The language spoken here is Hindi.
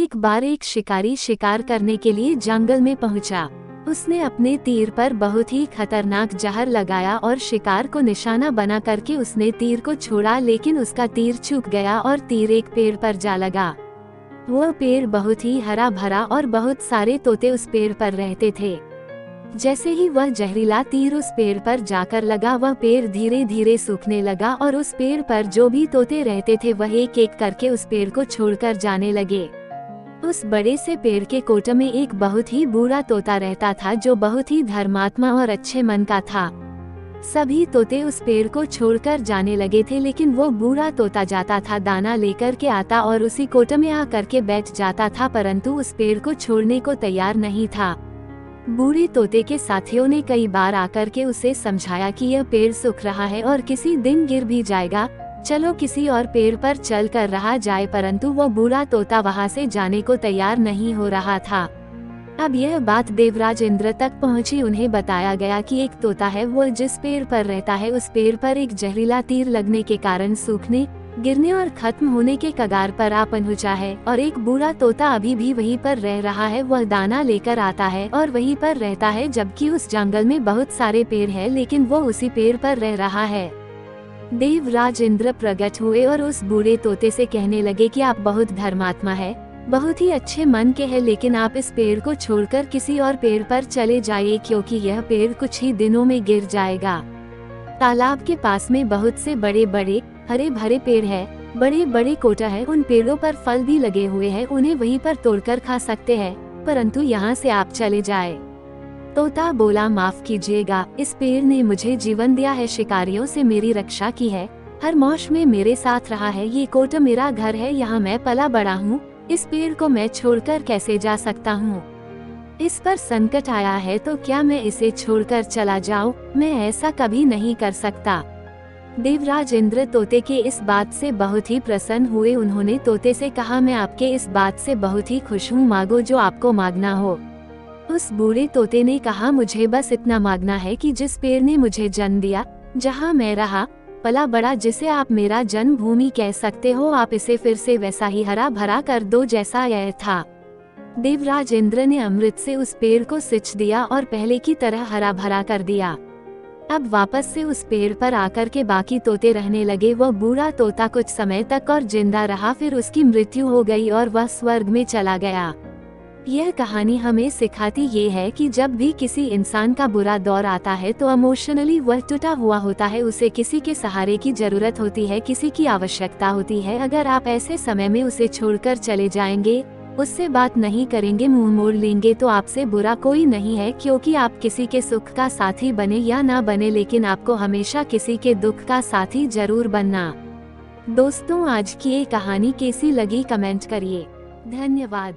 एक बार एक शिकारी शिकार करने के लिए जंगल में पहुंचा। उसने अपने तीर पर बहुत ही खतरनाक जहर लगाया और शिकार को निशाना बना करके उसने तीर को छोड़ा, लेकिन उसका तीर चूक गया और तीर एक पेड़ पर जा लगा। वह पेड़ बहुत ही हरा भरा और बहुत सारे तोते उस पेड़ पर रहते थे। जैसे ही वह जहरीला तीर उस पेड़ पर जाकर लगा, वह पेड़ धीरे धीरे सूखने लगा और उस पेड़ पर जो भी तोते रहते थे वह एक एक करके उस पेड़ को छोड़कर जाने लगे। उस बड़े से पेड़ के कोटे में एक बहुत ही बुरा तोता रहता था जो बहुत ही धर्मात्मा और अच्छे मन का था। सभी तोते उस पेड़ को छोड़कर जाने लगे थे, लेकिन वो बुरा तोता जाता था, दाना लेकर के आता और उसी कोटे में आ करके बैठ जाता था, परंतु उस पेड़ को छोड़ने को तैयार नहीं था। बूढ़े तोते के साथियों ने कई बार आकर के उसे समझाया कि यह पेड़ सूख रहा है और किसी दिन गिर भी जाएगा, चलो किसी और पेड़ पर चल कर रहा जाए, परंतु वो बूढ़ा तोता वहां से जाने को तैयार नहीं हो रहा था। अब यह बात देवराज इंद्र तक पहुंची। उन्हें बताया गया कि एक तोता है, वो जिस पेड़ पर रहता है उस पेड़ पर एक जहरीला तीर लगने के कारण सूखने, गिरने और खत्म होने के कगार पर आ पहुंचा है, और एक बूढ़ा तोता अभी भी वहीं पर रह रहा है। वह दाना लेकर आता है और वहीं पर रहता है, जबकि उस जंगल में बहुत सारे पेड़ हैं, लेकिन वो उसी पेड़ पर रह रहा है। देवराज इंद्र प्रकट हुए और उस बूढ़े तोते से कहने लगे कि आप बहुत धर्मात्मा है, बहुत ही अच्छे मन के हैं, लेकिन आप इस पेड़ को छोड़कर किसी और पेड़ पर चले जाइए, क्योंकि यह पेड़ कुछ ही दिनों में गिर जाएगा। तालाब के पास में बहुत से बड़े बड़े हरे भरे पेड़ है, बड़े बड़े कोटा है, उन पेड़ों पर फल भी लगे हुए हैं, उन्हें वहीं पर तोड़कर खा सकते हैं, परंतु यहाँ से आप चले जाए। तोता बोला, माफ कीजिएगा, इस पेड़ ने मुझे जीवन दिया है, शिकारियों से मेरी रक्षा की है, हर मौसम में मेरे साथ रहा है, ये कोटा मेरा घर है, यहाँ मैं पला बड़ा हूँ, इस पेड़ को मैं छोड़कर कैसे जा सकता हूँ? इस पर संकट आया है तो क्या मैं इसे छोड़कर चला जाऊं? मैं ऐसा कभी नहीं कर सकता। देवराज इंद्र तोते के इस बात से बहुत ही प्रसन्न हुए। उन्होंने तोते से कहा, मैं आपके इस बात से बहुत ही खुश हूँ, मांगो जो आपको मांगना हो। उस बूढ़े तोते ने कहा, मुझे बस इतना मांगना है कि जिस पेड़ ने मुझे जन्म दिया, जहाँ मैं रहा पला बड़ा, जिसे आप मेरा जन्मभूमि कह सकते हो, आप इसे फिर से वैसा ही हरा भरा कर दो जैसा यह था। देवराज इंद्र ने अमृत से उस पेड़ को सिंच दिया और पहले की तरह हरा भरा कर दिया। अब वापस से उस पेड़ पर आकर के बाकी तोते रहने लगे। वह बूढ़ा तोता कुछ समय तक और जिंदा रहा, फिर उसकी मृत्यु हो गई और वह स्वर्ग में चला गया। यह कहानी हमें सिखाती ये है कि जब भी किसी इंसान का बुरा दौर आता है तो इमोशनली वह टूटा हुआ होता है, उसे किसी के सहारे की जरूरत होती है, किसी की आवश्यकता होती है। अगर आप ऐसे समय में उसे छोड़कर चले जाएंगे, उससे बात नहीं करेंगे, मुंह मोड़ लेंगे, तो आपसे बुरा कोई नहीं है, क्योंकि आप किसी के सुख का साथी बने या ना बने, लेकिन आपको हमेशा किसी के दुख का साथी जरूर बनना। दोस्तों, आज की ये कहानी कैसी लगी कमेंट करिए। धन्यवाद।